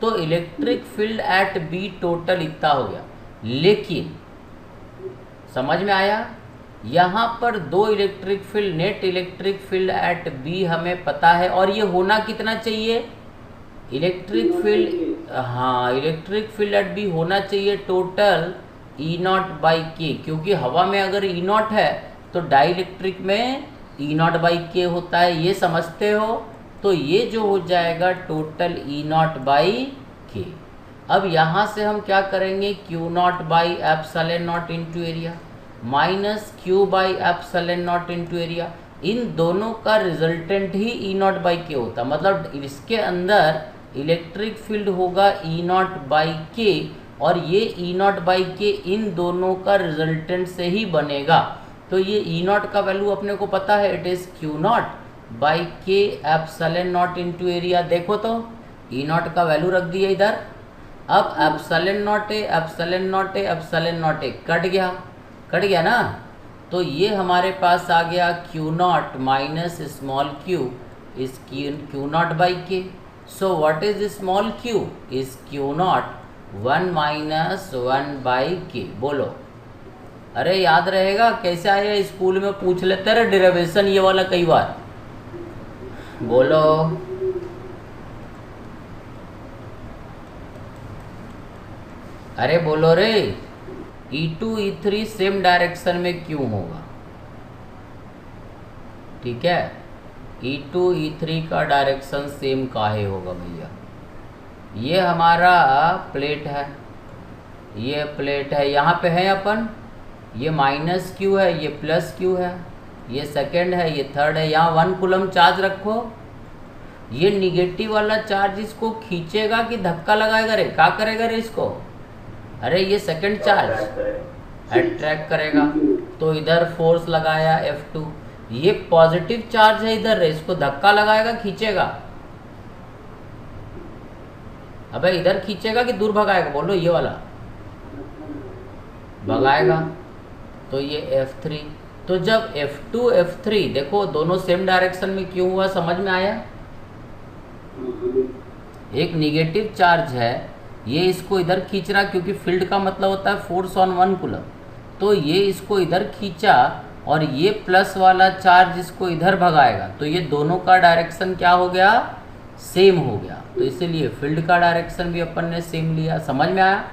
तो electric field at B total इतना हो गया। लेकिन समझ में आया, यहाँ पर 2 electric field, net electric field at B हमें पता है, और ये होना कितना चाहिए, इलेक्ट्रिक फील्ड, हाँ इलेक्ट्रिक फील्ड एट B होना चाहिए टोटल E0 बाई K, क्योंकि हवा में अगर E0 है तो डाइलेक्ट्रिक में E0 बाई K होता है, ये समझते हो। तो ये जो हो जाएगा टोटल E0 बाई K। अब यहाँ से हम क्या करेंगे, Q0 by epsilon naught into area minus Q by epsilon naught into area. इन दोनों का resultant he E0 by K होता, मतलब इसके अंदर इलेक्ट्रिक फील्ड होगा E0 बाई K, और ये E0 बाई K इन दोनों का रिजल्टेंट से ही बनेगा। तो ये E0 का वैल्यू अपने को पता है, it is Q0 by K epsilon naught into area. देखो तो E0 का वैल्यू रख दिया इधर। अब epsilon naught A epsilon naught A epsilon naught A cut गया ना, तो ये हमारे पास आ गया Q0 minus small q is q naught by k. So what is small q? Is q naught 1 minus 1 by k. बोलो, अरे याद रहेगा? कैसे आया? स्कूल में पूछ लेते रहे डेरिवेशन ये वाला कई बार। बोलो, अरे बोलो रे। E2 E3 सेम डायरेक्शन में क्यों होगा? ठीक है, E2 E3 का डायरेक्शन सेम काहे होगा भैया? ये हमारा प्लेट है, ये प्लेट है, यहाँ पे है अपन, ये माइनस क्यू है, ये प्लस क्यू है, ये सेकंड है, ये थर्ड है। यहाँ 1 कूलम चार्ज रखो, ये निगेटिव वाला चार्ज इसको खींचेगा कि धक्का लगाएगा रे? क्या करेगा रे इसको? अरे ये सेकंड चार्ज अट्रैक्ट करेगा, तो इधर फोर्स लगाया F2। ये पॉजिटिव चार्ज है इधर रे, इसको धक्का लगाएगा, खींचेगा? अबे इधर खींचेगा कि दूर भगाएगा? बोलो, ये वाला भगाएगा, तो ये F3। तो जब F2 F3 देखो दोनों सेम डायरेक्शन में क्यों हुआ, समझ में आया? एक निगेटिव चार्ज है, ये इसको इधर खींच रहा, क्योंकि फील्ड का मतलब होता है फोर्स ऑन 1 कूलम, तो ये इसको इधर खींचा, और ये प्लस वाला चार्ज इसको इधर भगाएगा, तो ये दोनों का डायरेक्शन क्या हो गया? सेम हो गया। तो इसीलिए फील्ड का डायरेक्शन भी अपन ने सेम लिया। समझ में आया?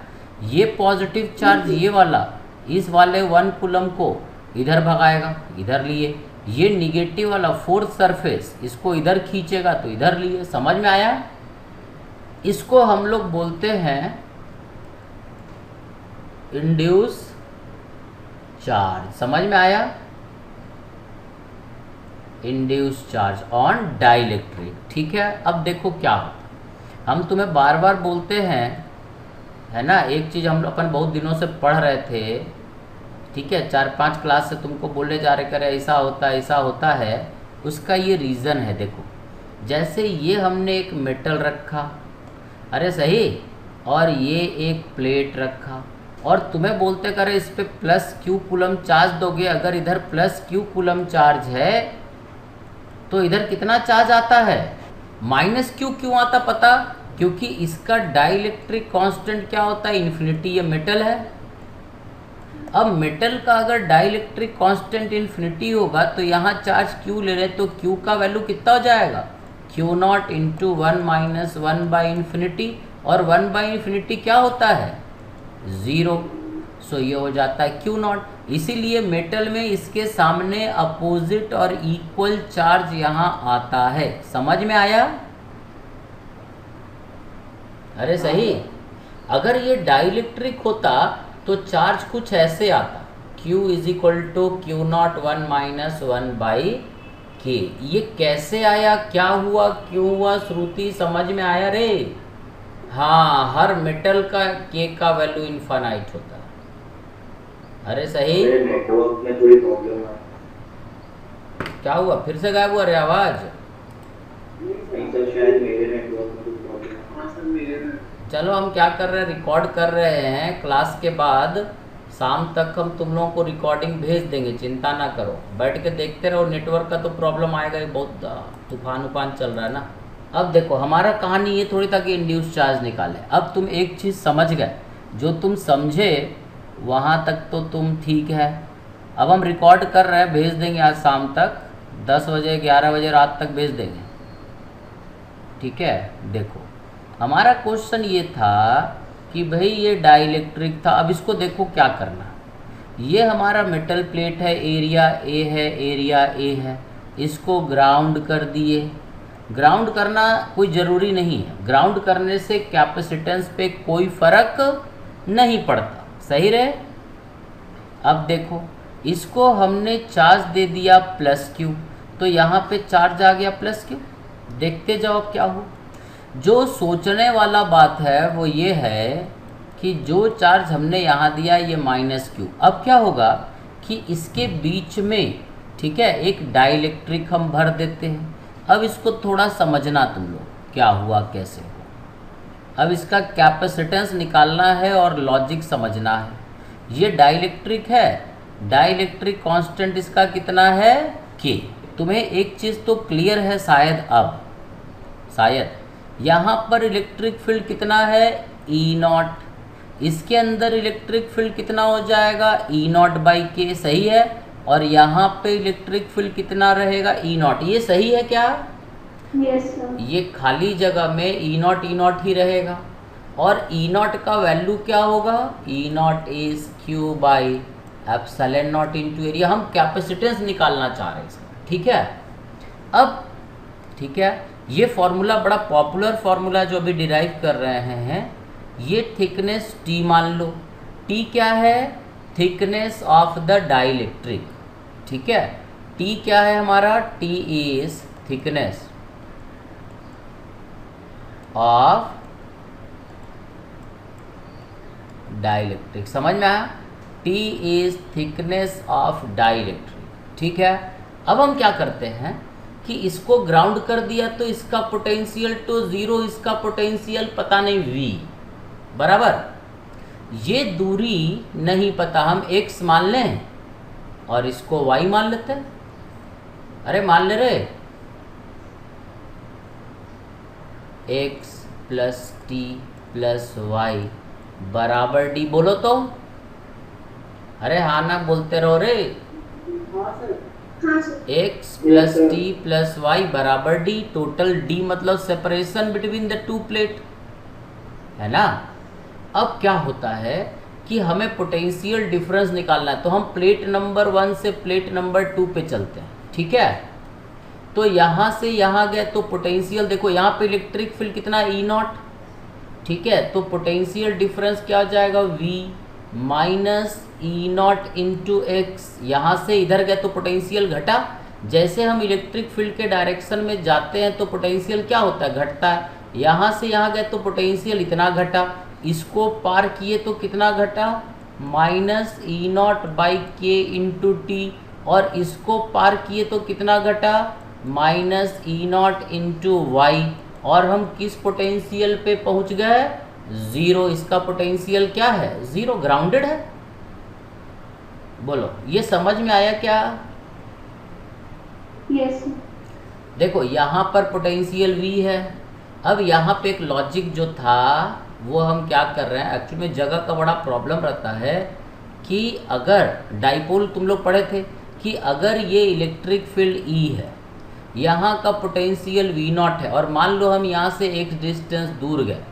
ये पॉजिटिव चार्ज ये वाला इस वाले 1 कूलम को इधर भगाएगा, इधर लिए। ये निगेटिव वाला फोर्थ सरफेस इसको इधर खींचेगा, तो इधर लिए। समझ में आया? इसको हम लोग बोलते हैं इंड्यूस चार्ज। समझ में आया? Induce charge on dielectric. ठीक है, अब देखो क्या होता, हम तुम्हें बार बार बोलते हैं, है ना, एक चीज़ हम अपन बहुत दिनों से पढ़ रहे थे, ठीक है, 4-5 क्लास से तुमको बोले जा रहे, करे ऐसा होता है, ऐसा होता है। उसका ये रीज़न है। देखो, जैसे ये हमने एक मेटल रखा, अरे सही, और ये एक प्लेट रखा, और तुम्हें बोलते करे इस पे प्लस क्यू कूलम चार्ज दोगे। अगर इधर प्लस क्यू कूलम चार्ज है, तो इधर कितना चार्ज आता है? Minus Q. क्यों आता पता? क्योंकि इसका डाइलेक्ट्रिक कांस्टेंट क्या होता है? इन्फिनिटी। ये मेटल है। अब मेटल का अगर डाइलेक्ट्रिक कांस्टेंट इन्फिनिटी होगा, तो यहाँ चार्ज क्यू ले रहे, तो क्यू का वैल्यू कितना हो जाएगा? Q not into 1 minus 1 by infinity, और 1 बाई इन्फिनिटी क्या होता है? 0। सो ये हो जाता है क्यू नॉट। इसीलिए मेटल में इसके सामने अपोजिट और इक्वल चार्ज यहाँ आता है। समझ में आया? अरे सही। अगर ये डाइलेक्ट्रिक होता तो चार्ज कुछ ऐसे आता, Q is equal to Q naught 1 minus 1 by K. ये कैसे आया, क्या हुआ, क्यों हुआ? श्रुति समझ में आया रे? हाँ, हर मेटल का के का वैल्यू इनफाइनाइट होता है। अरे सही। नेटवर्क में थोड़ी प्रॉब्लम है। क्या हुआ? फिर से गायब हुआ रे आवाज? नहीं सर, शायद मेरे नेटवर्क में कुछ प्रॉब्लम है। हाँ सर, मेरे में। चलो, हम क्या कर रहे हैं, रिकॉर्ड कर रहे हैं। क्लास के बाद शाम तक हम तुम लोगों को रिकॉर्डिंग भेज देंगे, चिंता ना करो, बैठ के देखते रहो। नेटवर्क का तो प्रॉब्लम आएगा ही, बहुत तूफान उफान चल रहा है ना। अब देखो, हमारा कहानी ये थोड़ी था कि इंड्यूस चार्ज निकाले। अब तुम एक चीज़ समझ गए, जो तुम समझे वहाँ तक तो तुम ठीक है। अब हम रिकॉर्ड कर रहे हैं, भेज देंगे आज शाम तक, 10 बजे 11 बजे रात तक भेज देंगे। ठीक है, देखो हमारा क्वेश्चन ये था कि भाई ये डाइलेक्ट्रिक था। अब इसको देखो क्या करना। ये हमारा मेटल प्लेट है, एरिया ए है, एरिया ए है, इसको ग्राउंड कर दिए। ग्राउंड करना कोई ज़रूरी नहीं है, ग्राउंड करने से कैपेसिटेंस पे कोई फ़र्क नहीं पड़ता। सही रहे? अब देखो, इसको हमने चार्ज दे दिया प्लस क्यू, तो यहाँ पे चार्ज आ गया प्लस क्यू। देखते जाओ अब क्या हो। जो सोचने वाला बात है वो ये है कि जो चार्ज हमने यहाँ दिया ये माइनस क्यू, अब क्या होगा कि इसके बीच में, ठीक है, एक डाइलेक्ट्रिक हम भर देते हैं। अब इसको थोड़ा समझना तुम लोग, क्या हुआ कैसे हुआ। अब इसका कैपेसिटेंस निकालना है और लॉजिक समझना है। ये डाइलेक्ट्रिक है, डाइलेक्ट्रिक कांस्टेंट इसका कितना है? के। तुम्हें एक चीज़ तो क्लियर है शायद, अब शायद यहाँ पर इलेक्ट्रिक फील्ड कितना है, ई नॉट। इसके अंदर इलेक्ट्रिक फील्ड कितना हो जाएगा, ई नॉट बाई के, सही है। और यहाँ पे इलेक्ट्रिक फील्ड कितना रहेगा, ई नॉट। ये सही है क्या? Yes sir. ये खाली जगह में ई नॉट ही रहेगा। और ई नॉट का वैल्यू क्या होगा, E naught is Q by epsilon naught into area. हम कैपेसिटेंस निकालना चाह रहे हैं इसका, ठीक है। अब ठीक है, ये फॉर्मूला बड़ा पॉपुलर फॉर्मूला जो अभी डिराइव कर रहे हैं, ये थिकनेस टी मान लो। टी क्या है, थिकनेस ऑफ द डाइलेक्ट्रिक, ठीक है। टी क्या है हमारा, T is thickness of dielectric, समझ में आया? T is thickness of dielectric, ठीक है। अब हम क्या करते हैं कि इसको ग्राउंड कर दिया तो इसका पोटेंशियल तो ज़ीरो, इसका पोटेंशियल पता नहीं वी, बराबर। ये दूरी नहीं पता, हम x मान लें और इसको y मान लेते हैं। अरे मान ले रहे, x plus T plus Y बराबर डी, बोलो तो। अरे हाँ ना बोलते रहो रे। x plus T plus Y बराबर डी, टोटल डी मतलब separation between the two plate, है ना। अब क्या होता है कि हमें पोटेंशियल डिफरेंस निकालना है, तो हम प्लेट नंबर 1 से प्लेट नंबर 2 पे चलते हैं, ठीक है। तो यहाँ से यहाँ गए तो पोटेंशियल देखो, यहाँ पे इलेक्ट्रिक फील्ड कितना, ई नॉट, ठीक है। तो पोटेंशियल डिफरेंस क्या हो जाएगा, v minus E naught into x. यहाँ से इधर गए तो पोटेंशियल घटा। जैसे हम इलेक्ट्रिक फील्ड के डायरेक्शन में जाते हैं तो पोटेंशियल क्या होता है, घटता है। यहाँ से यहाँ गए तो पोटेंशियल इतना घटा, इसको पार किए तो कितना घटा, minus E naught by K into T. और इसको पार किए तो कितना घटा, minus E naught into Y. और हम किस पोटेंशियल पे पहुंच गए, ज़ीरो। इसका पोटेंशियल क्या है, ज़ीरो, ग्राउंडेड है। बोलो ये समझ में आया क्या? यस। देखो यहाँ पर पोटेंशियल v है। अब यहाँ पे एक लॉजिक जो था वो हम क्या कर रहे हैं, एक्चुअली में जगह का बड़ा प्रॉब्लम रहता है कि अगर डाइपोल तुम लोग पढ़े थे कि अगर ये इलेक्ट्रिक फील्ड E है, यहाँ का पोटेंशियल v नॉट है, और मान लो हम यहाँ से एक डिस्टेंस दूर गए,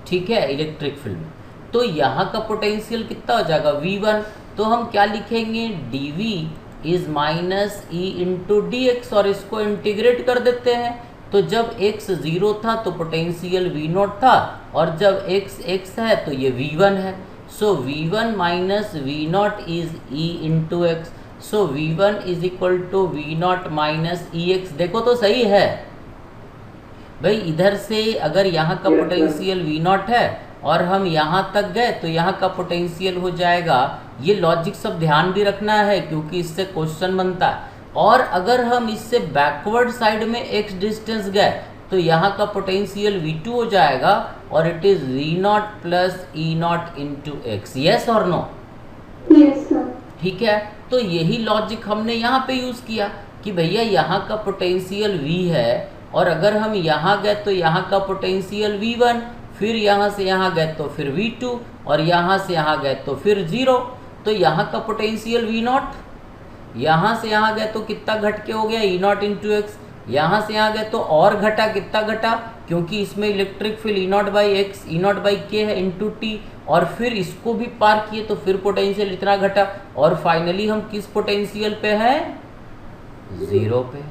ठीक है, इलेक्ट्रिक फील्ड में, तो यहाँ का पोटेंशियल कितना हो जाएगा, v1। तो हम क्या लिखेंगे, dv is minus E into D x, और इसको इंटीग्रेट कर देते हैं। तो जब x 0 था तो पोटेंशियल v नॉट था, और जब x है तो ये v1 है। So v1 minus V naught is e into X. So v1 is equal to V naught minus E X. देखो तो सही है भाई, इधर से अगर यहाँ का पोटेंशियल v नॉट है और हम यहाँ तक गए तो यहाँ का पोटेंशियल हो जाएगा। ये लॉजिक सब ध्यान भी रखना है क्योंकि इससे क्वेश्चन बनता है। और अगर हम इससे बैकवर्ड साइड में x डिस्टेंस गए तो यहाँ का पोटेंशियल v2 हो जाएगा, और it is v not plus E naught into x. Yes और नो? Yes sir. ठीक है, तो यही लॉजिक हमने यहाँ पे यूज़ किया कि भैया यहाँ का पोटेंशियल v है, और अगर हम यहाँ गए तो यहाँ का पोटेंशियल v1, फिर यहाँ से यहाँ गए तो फिर v2, और यहाँ से यहाँ गए तो फिर 0। तो यहाँ का पोटेंशियल v नॉट, यहाँ से यहाँ गए तो कितना घट के हो गया, ई नॉट इंटू एक्स। यहाँ से यहाँ गए तो और घटा, कितना घटा, क्योंकि इसमें electric field E naught by x, E naught by के है इंटू टी। और फिर इसको भी पार किए तो फिर पोटेंशियल इतना घटा, और फाइनली हम किस पोटेंशियल पे हैं, 0 पे।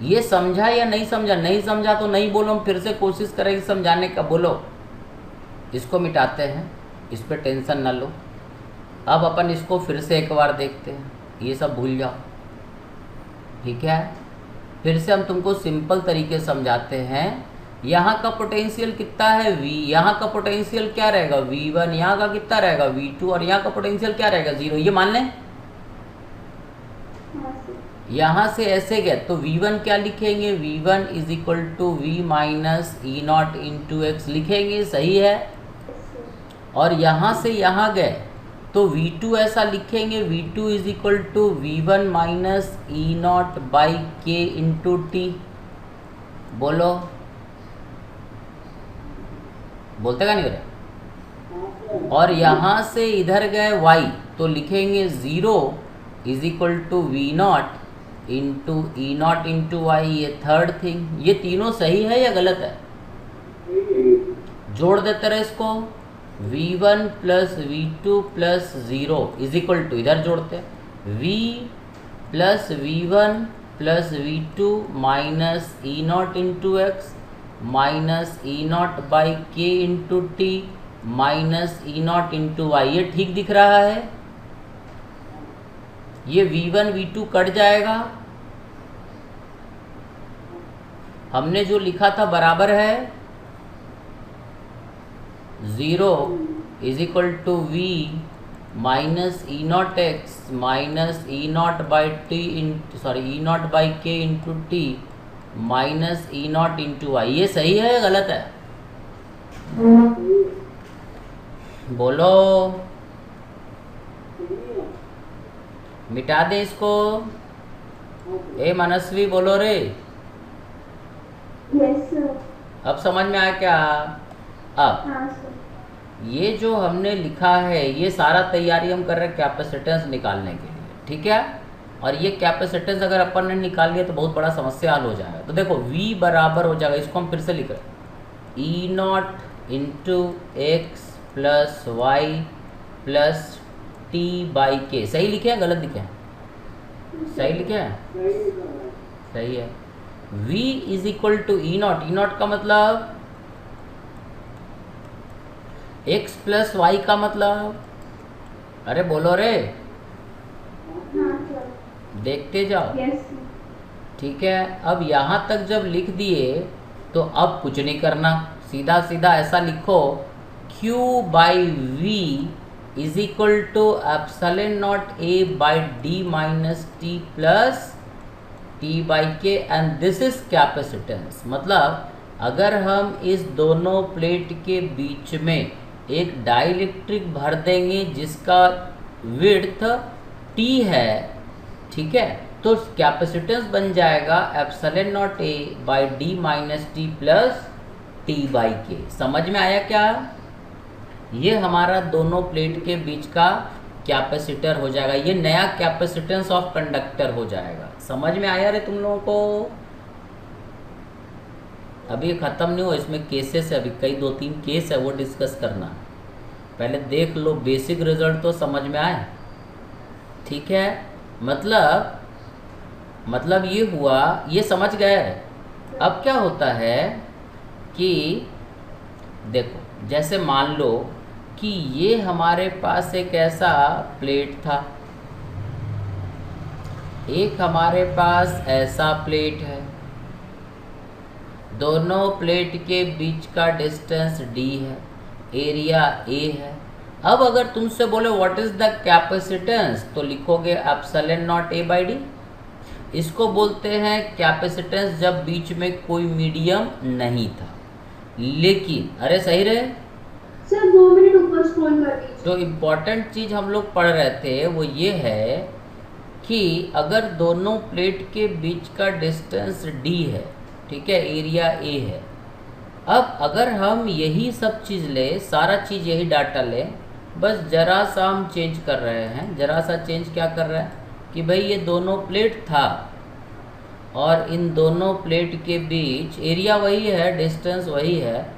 ये समझा या नहीं समझा? नहीं समझा तो नहीं बोलो, हम फिर से कोशिश करेंगे समझाने का। बोलो, इसको मिटाते हैं, इस पर टेंशन ना लो। अब अपन इसको फिर से एक बार देखते हैं, ये सब भूल जाओ, ठीक है। फिर से हम तुमको सिंपल तरीके से समझाते हैं। यहाँ का पोटेंशियल कितना है, v। यहाँ का पोटेंशियल क्या रहेगा, v1। यहाँ का कितना रहेगा, v2। और यहाँ का पोटेंशियल क्या रहेगा, 0। ये मान लें। यहाँ से ऐसे गए तो v1 क्या लिखेंगे, v1 is equal to v minus E naught into X लिखेंगे, सही है। और यहाँ से यहाँ गए तो V2 ऐसा लिखेंगे, V2 is equal to V1 minus E naught by K into T. बोलो, बोलते का नहीं रहे। और यहाँ से इधर गए y, तो लिखेंगे 0 is equal to V naught into E naught into Y. ये थर्ड थिंग। ये तीनों सही है या गलत है? जोड़ देते रहे इसको, v1 plus v2 plus 0 is equal to, इधर जोड़ते हैं, v plus v1 plus v2 minus E naught into X minus E naught by K into T minus E naught into Y. ये ठीक दिख रहा है? ये v1 v2 कट जाएगा, हमने जो लिखा था बराबर है 0 is equal to v minus E naught X minus E naught by T E naught by K into T minus E naught into Y. ये सही है या गलत है? बोलो, मिटा दे इसको। ए मनस्वी बोलो रे। Yes sir. अब समझ में आया क्या? अब हाँ सर। ये जो हमने लिखा है ये सारा तैयारी हम कर रहे हैं कैपेसिटेंस निकालने के लिए, ठीक है। और ये कैपेसिटेंस अगर अपन ने निकाल लिया तो बहुत बड़ा समस्या हल हो जाएगा। तो देखो V बराबर हो जाएगा, इसको हम फिर से लिख रहे हैं, E naught into X plus Y plus T by K. सही लिखे हैं गलत लिखे हैं? सही लिखे हैं, सही है। V is equal to E naught का मतलब x प्लस वाई का मतलब, अरे बोलो रे, देखते जाओ। यस। ठीक है। अब यहाँ तक जब लिख दिए तो अब कुछ नहीं करना, सीधा सीधा ऐसा लिखो Q by V is equal to epsilon naught A by D minus T plus T by K and this is capacitance. मतलब अगर हम इस दोनों प्लेट के बीच में एक डाइलेक्ट्रिक भर देंगे जिसका विड्थ T है, ठीक है, तो कैपेसिटेंस बन जाएगा epsilon naught A by D minus T plus T by K। समझ में आया क्या? ये हमारा दोनों प्लेट के बीच का कैपेसिटर हो जाएगा, ये नया कैपेसिटेंस ऑफ कंडक्टर हो जाएगा। समझ में आया रे तुम लोगों को? अभी ख़त्म नहीं हो, इसमें केसेस है, अभी कई 2-3 केस है वो डिस्कस करना। पहले देख लो, बेसिक रिजल्ट तो समझ में आए, ठीक है। मतलब ये हुआ, ये समझ गए। अब क्या होता है कि देखो, जैसे मान लो कि ये हमारे पास एक ऐसा प्लेट था, एक हमारे पास ऐसा प्लेट है, दोनों प्लेट के बीच का डिस्टेंस d है, एरिया A है। अब अगर तुमसे बोले व्हाट इज द कैपेसिटेंस, तो लिखोगे epsilon naught A by D. इसको बोलते हैं कैपेसिटेंस जब बीच में कोई मीडियम नहीं था। लेकिन अरे सही रहे सर, 2 मिनट ऊपर स्क्रॉल कर दीजिए। तो इम्पॉर्टेंट चीज हम लोग पढ़ रहे थे वो ये है कि अगर दोनों प्लेट के बीच का डिस्टेंस d है, ठीक है, एरिया A है। अब अगर हम यही सब चीज़ ले, सारा चीज़ यही डाटा ले, बस जरा सा हम चेंज कर रहे हैं। जरा सा चेंज क्या कर रहे हैं कि भाई ये दोनों प्लेट था और इन दोनों प्लेट के बीच एरिया वही है, डिस्टेंस वही है।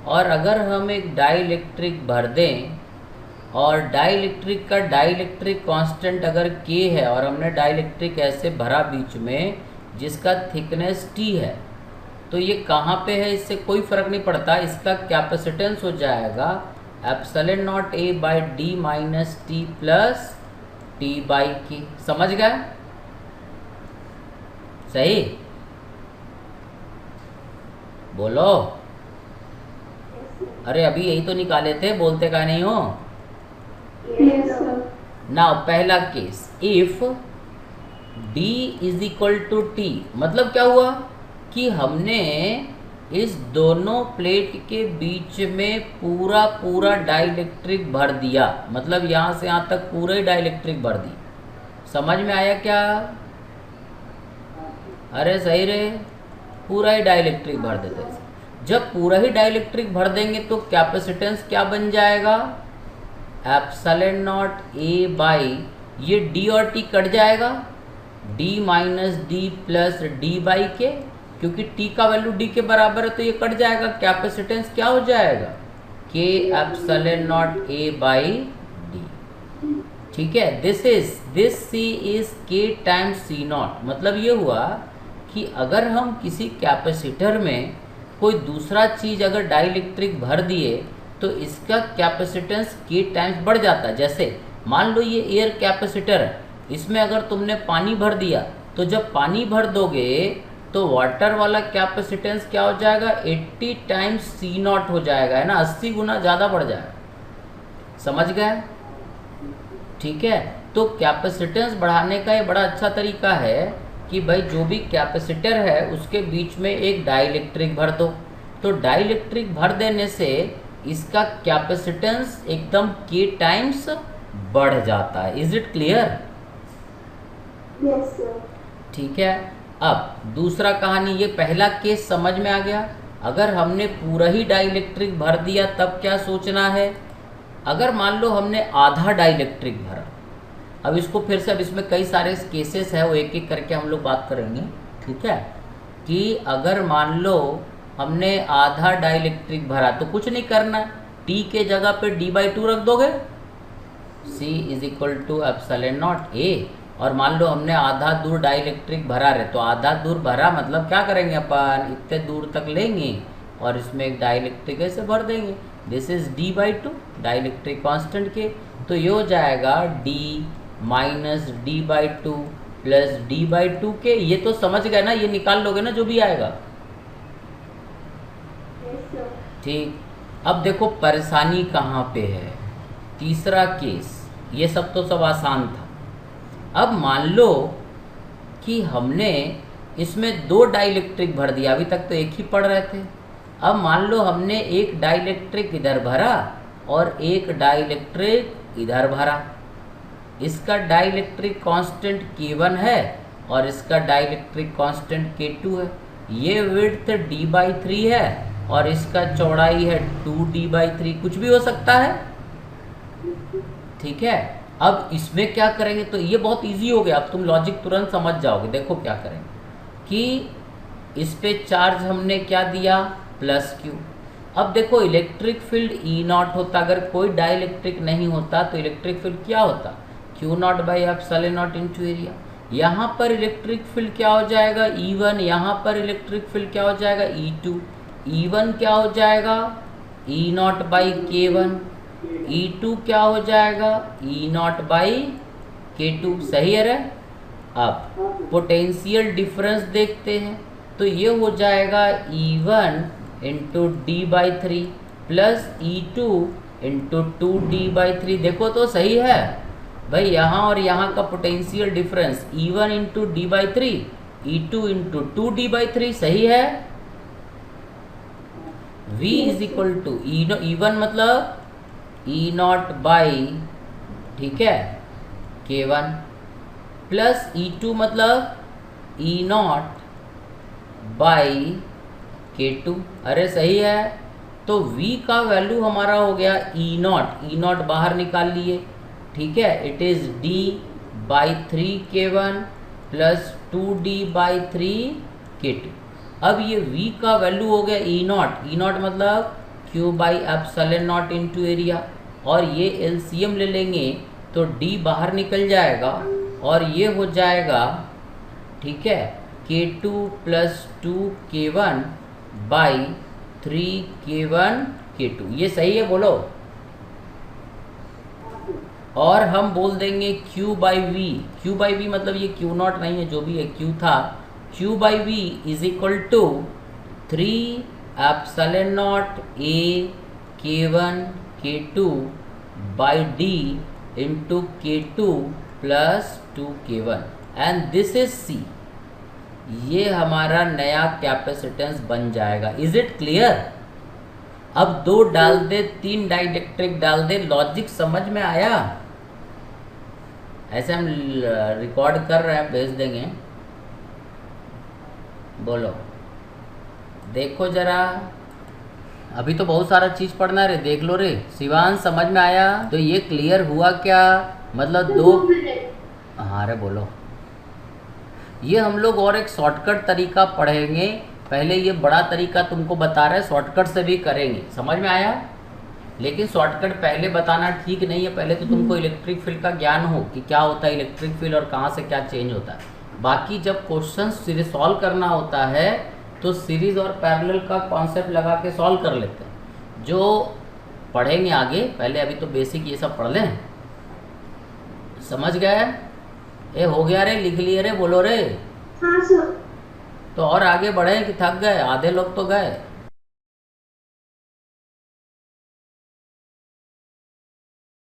और अगर हम एक डाइलेक्ट्रिक भर दें और डाइलेक्ट्रिक का डाइलेक्ट्रिक कांस्टेंट अगर K है और हमने डाइलेक्ट्रिक ऐसे भरा बीच में जिसका थिकनेस T है, तो ये कहाँ पे है इससे कोई फ़र्क नहीं पड़ता, इसका कैपेसिटेंस हो जाएगा epsilon naught A by D minus T plus T by K। समझ गए? सही बोलो। अरे अभी यही तो निकाले थे, बोलते का नहीं हो। Yes sir. नाउ पहला case, if D is equal to T, मतलब क्या हुआ कि हमने इस दोनों प्लेट के बीच में पूरा पूरा डाइलेक्ट्रिक भर दिया, मतलब यहाँ से यहाँ तक पूरा ही डाइलेक्ट्रिक भर दी। समझ में आया क्या? अरे सही रे, पूरा ही डाइलेक्ट्रिक भर देते हैं। जब पूरा ही डाइलेक्ट्रिक भर देंगे तो कैपेसिटेंस क्या बन जाएगा? एप्सिलॉन नॉट ए बाई, ये डी और टी कट जाएगा, D minus D plus D by के, क्योंकि टी का वैल्यू डी के बराबर है तो ये कट जाएगा। कैपेसिटेंस क्या हो जाएगा? के epsilon naught A by D. ठीक है, दिस सी इज के टाइम्स सी नॉट। मतलब ये हुआ कि अगर हम किसी कैपेसिटर में कोई दूसरा चीज़ अगर डाइलेक्ट्रिक भर दिए तो इसका कैपेसिटेंस के टाइम्स बढ़ जाता है। जैसे मान लो ये एयर कैपेसिटर है, इसमें अगर तुमने पानी भर दिया तो जब पानी भर दोगे तो वाटर वाला कैपेसिटेंस क्या हो जाएगा? 80 टाइम्स सी नॉट हो जाएगा, है ना, 80 गुना ज़्यादा बढ़ जाएगा। समझ गए? ठीक है, तो कैपेसिटेंस बढ़ाने का ये बड़ा अच्छा तरीका है कि भाई जो भी कैपेसिटर है उसके बीच में एक डाइलेक्ट्रिक भर दो, तो डाइलेक्ट्रिक भर देने से इसका कैपेसिटेंस एकदम के टाइम्स बढ़ जाता है। Is it clear? Yes sir. ठीक है, अब दूसरा कहानी, ये पहला केस समझ में आ गया। अगर हमने पूरा ही डाइलेक्ट्रिक भर दिया तब क्या सोचना है? अगर मान लो हमने आधा डाइलेक्ट्रिक भरा, अब इसको फिर से, अब इसमें कई सारे केसेस है, वो एक एक करके हम लोग बात करेंगे। ठीक है, कि अगर मान लो हमने आधा डाइलेक्ट्रिक भरा तो कुछ नहीं करना, टी के जगह पे d/2 रख दोगे, C is equal to epsilon naught A. और मान लो हमने आधा दूर डाइलेक्ट्रिक भरा रहे, तो आधा दूर भरा मतलब क्या करेंगे अपन, इतने दूर तक लेंगे और इसमें एक डाइलेक्ट्रिक ऐसे भर देंगे। This is d/2 dielectric constant के, तो ये हो जाएगा d minus d/2 plus d/2 के। ये तो समझ गए ना, ये निकाल लोगे ना जो भी आएगा। ठीक, अब देखो परेशानी कहाँ पे है। तीसरा केस, ये सब तो सब आसान था। अब मान लो कि हमने इसमें दो डाइलेक्ट्रिक भर दिया, अभी तक तो एक ही पढ़ रहे थे। अब मान लो हमने एक डाइलेक्ट्रिक इधर भरा और एक डाइलेक्ट्रिक इधर भरा। इसका डाइलेक्ट्रिक कांस्टेंट K1 है और इसका डाइलेक्ट्रिक कांस्टेंट K2 है। ये विड्थ d/3 है और इसका चौड़ाई है 2d/3, कुछ भी हो सकता है। ठीक है, अब इसमें क्या करेंगे, तो ये बहुत इजी हो गया, अब तुम लॉजिक तुरंत समझ जाओगे। देखो क्या करेंगे कि इस पे चार्ज हमने क्या दिया, +Q। अब देखो इलेक्ट्रिक फील्ड E0 होता, अगर कोई डाइलेक्ट्रिक नहीं होता तो इलेक्ट्रिक फील्ड क्या होता, Q0/ε0 इंटू एरिया। यहाँ पर इलेक्ट्रिक फील्ड क्या हो जाएगा, E1। यहाँ पर इलेक्ट्रिक फील्ड क्या हो जाएगा, E2। E1 क्या हो जाएगा, E0/K1। E2 क्या हो जाएगा, E0/K2। सही है रे? अब पोटेंशियल डिफरेंस देखते हैं, तो ये हो जाएगा E1 into d/3 plus E2 into 2d/3। देखो तो सही है भाई, यहाँ और यहाँ का potential difference E1 into d/3, E2 into 2d/3, सही है। V is equal to E1 मतलब E0 ठीक है K1 प्लस E2 मतलब E0 K2। अरे सही है, तो V का वैल्यू हमारा हो गया E0 बाहर निकाल लिए। ठीक है, it is d/3 K1 plus 2d/3 K2। अब ये V का वैल्यू हो गया E0 मतलब Q/ε0 इंटू एरिया, और ये LCM ले लेंगे तो D बाहर निकल जाएगा और ये हो जाएगा, ठीक है, K2 plus 2K1 by 3K1 K2। ये सही है, बोलो। और हम बोल देंगे Q/V मतलब ये Q0 नहीं है, जो भी है Q था, Q/V is equal to 3ε0 A K1 K2 by D into K2 plus 2K1 and this is C। ये हमारा नया कैपेसिटेंस बन जाएगा। Is it clear? अब 2 डाल दे, 3 डाइलेक्ट्रिक डाल दे, लॉजिक समझ में आया? ऐसे हम रिकॉर्ड कर रहे हैं, भेज देंगे। बोलो, देखो जरा, अभी तो बहुत सारा चीज पढ़ना रे, देख लो रे। शिवान समझ में आया? तो ये क्लियर हुआ क्या? मतलब 2। हाँ रे बोलो। ये हम लोग और एक शॉर्टकट तरीका पढ़ेंगे। पहले ये बड़ा तरीका तुमको बता रहे हैं, शॉर्टकट से भी करेंगे। समझ में आया? लेकिन शॉर्टकट पहले बताना ठीक नहीं है। पहले तो तुमको इलेक्ट्रिक फील्ड का ज्ञान हो कि क्या होता है इलेक्ट्रिक फील्ड और कहाँ से क्या चेंज होता है। बाकी जब क्वेश्चन सीरीज सॉल्व करना होता है तो सीरीज और पैरेलल का कॉन्सेप्ट लगा के सॉल्व कर लेते हैं, जो पढ़ेंगे आगे। पहले अभी तो बेसिक ये सब पढ़ लें। समझ गए? ए हो गया रे, लिख लिए रे, बोलो रे। हाँ सर। तो और आगे बढ़े कि थक गए? आधे लोग तो गए।